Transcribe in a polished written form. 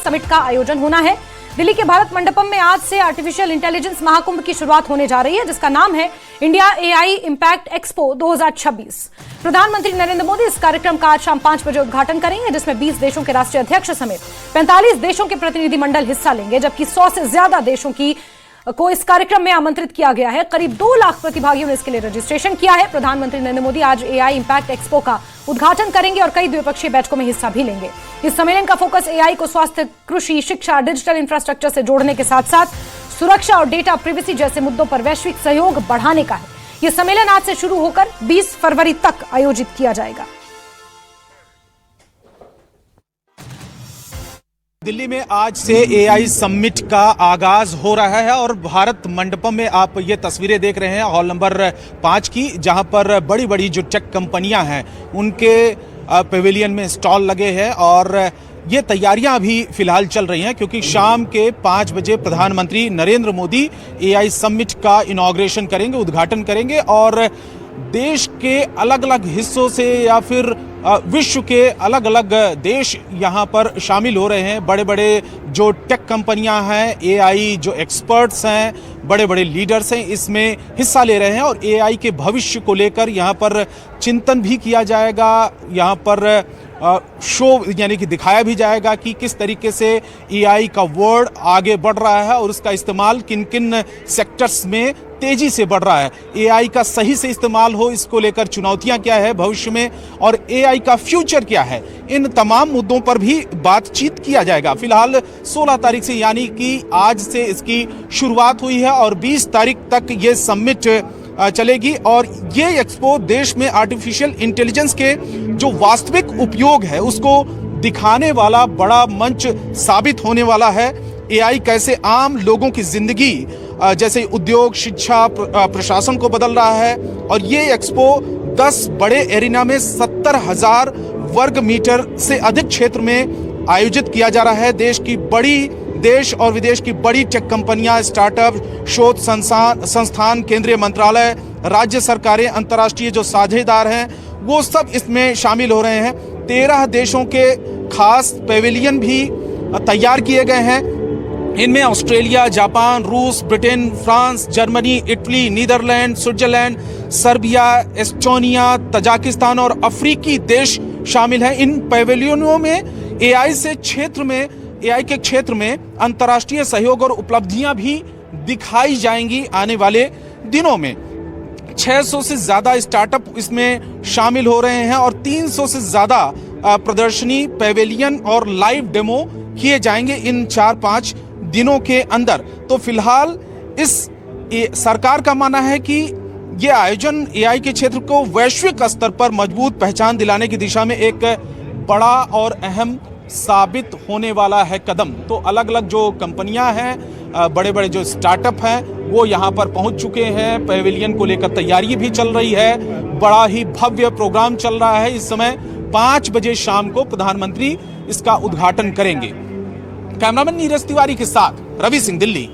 Summit का आयोजन होना है। दिल्ली के भारत मंडपम में आज से आर्टिफिशियल इंटेलिजेंस महाकुंभ की शुरुआत होने जा रही है, जिसका नाम है इंडिया एआई इंपैक्ट एक्सपो 2026। प्रधानमंत्री नरेंद्र मोदी इस कार्यक्रम का आज शाम 5 बजे उद्घाटन करेंगे, जिसमें 20 देशों के राष्ट्रीय अध्यक्ष समेत 45 देशों के प्रतिनिधिमंडल हिस्सा लेंगे, जबकि 100 से ज्यादा देशों को इस कार्यक्रम में आमंत्रित किया गया है। करीब 2 लाख प्रतिभागियों ने इसके लिए रजिस्ट्रेशन किया है। प्रधानमंत्री नरेंद्र मोदी आज एआई इंपैक्ट एक्सपो का उद्घाटन करेंगे और कई द्विपक्षीय बैठकों में हिस्सा भी लेंगे। इस सम्मेलन का फोकस एआई को स्वास्थ्य, कृषि, शिक्षा, डिजिटल इंफ्रास्ट्रक्चर से जोड़ने के साथ साथ सुरक्षा और डेटा प्रिवेसी जैसे मुद्दों पर वैश्विक सहयोग बढ़ाने का है। यह सम्मेलन आज से शुरू होकर 20 फरवरी तक आयोजित किया जाएगा। दिल्ली में आज से एआई समिट का आगाज हो रहा है और भारत मंडपम में आप ये तस्वीरें देख रहे हैं हॉल नंबर 5 की, जहां पर बड़ी बड़ी जो टेक कंपनियां हैं उनके पेविलियन में स्टॉल लगे हैं और ये तैयारियां अभी फिलहाल चल रही हैं, क्योंकि शाम के 5 बजे प्रधानमंत्री नरेंद्र मोदी एआई समिट का इनॉग्रेशन करेंगे, उद्घाटन करेंगे और देश के अलग अलग हिस्सों से या फिर विश्व के अलग अलग देश यहाँ पर शामिल हो रहे हैं। बड़े बड़े जो टेक कंपनियां हैं, एआई जो एक्सपर्ट्स हैं, बड़े बड़े लीडर्स हैं, इसमें हिस्सा ले रहे हैं और एआई के भविष्य को लेकर यहाँ पर चिंतन भी किया जाएगा। यहाँ पर शो यानी कि दिखाया भी जाएगा कि किस तरीके से एआई का वर्ड आगे बढ़ रहा है और उसका इस्तेमाल किन किन सेक्टर्स में तेजी से बढ़ रहा है। एआई का सही से इस्तेमाल हो, इसको लेकर चुनौतियां क्या है भविष्य में और एआई का फ्यूचर क्या है, इन तमाम मुद्दों पर भी बातचीत किया जाएगा। फिलहाल 16 तारीख से यानी कि आज से इसकी शुरुआत हुई है और 20 तारीख तक ये समिट चलेगी और ये एक्सपो देश में आर्टिफिशियल इंटेलिजेंस के जो वास्तविक उपयोग है उसको दिखाने वाला बड़ा मंच साबित होने वाला है। एआई कैसे आम लोगों की जिंदगी जैसे उद्योग, शिक्षा, प्रशासन को बदल रहा है और ये एक्सपो 10 बड़े एरिना में 70,000 वर्ग मीटर से अधिक क्षेत्र में आयोजित किया जा रहा है। देश और विदेश की बड़ी टेक कंपनियां, स्टार्टअप, शोध संस्थान, केंद्रीय मंत्रालय, राज्य सरकारें, अंतर्राष्ट्रीय जो साझेदार हैं वो सब इसमें शामिल हो रहे हैं। 13 देशों के खास पेविलियन भी तैयार किए गए हैं। इनमें ऑस्ट्रेलिया, जापान, रूस, Britain, France, Germany, Italy, Netherland, Switzerland, Serbia, Estonia, Tajikistan और अफ्रीकी देश शामिल हैं। इन पेविलियनों में एआई के क्षेत्र में अंतर्राष्ट्रीय सहयोग और उपलब्धियां भी दिखाई जाएंगी आने वाले दिनों में। 600 से ज्यादा स्टार्टअप इसमें शामिल हो रहे हैं और 300 से ज्यादा प्रदर्शनी, पेविलियन और लाइव डेमो किए जाएंगे इन 4-5 दिनों के अंदर। तो फिलहाल सरकार का मानना है कि यह आयोजन एआई के क्षेत्र को वैश्विक स्तर पर मजबूत पहचान दिलाने की दिशा में एक बड़ा और अहम साबित होने वाला है कदम। तो अलग अलग जो कंपनियां हैं, बड़े बड़े जो स्टार्टअप हैं वो यहाँ पर पहुंच चुके हैं। पेविलियन को लेकर तैयारी भी चल रही है। बड़ा ही भव्य प्रोग्राम चल रहा है। इस समय 5 बजे शाम को प्रधानमंत्री इसका उद्घाटन करेंगे। कैमरामैन नीरज तिवारी के साथ रवि सिंह, दिल्ली।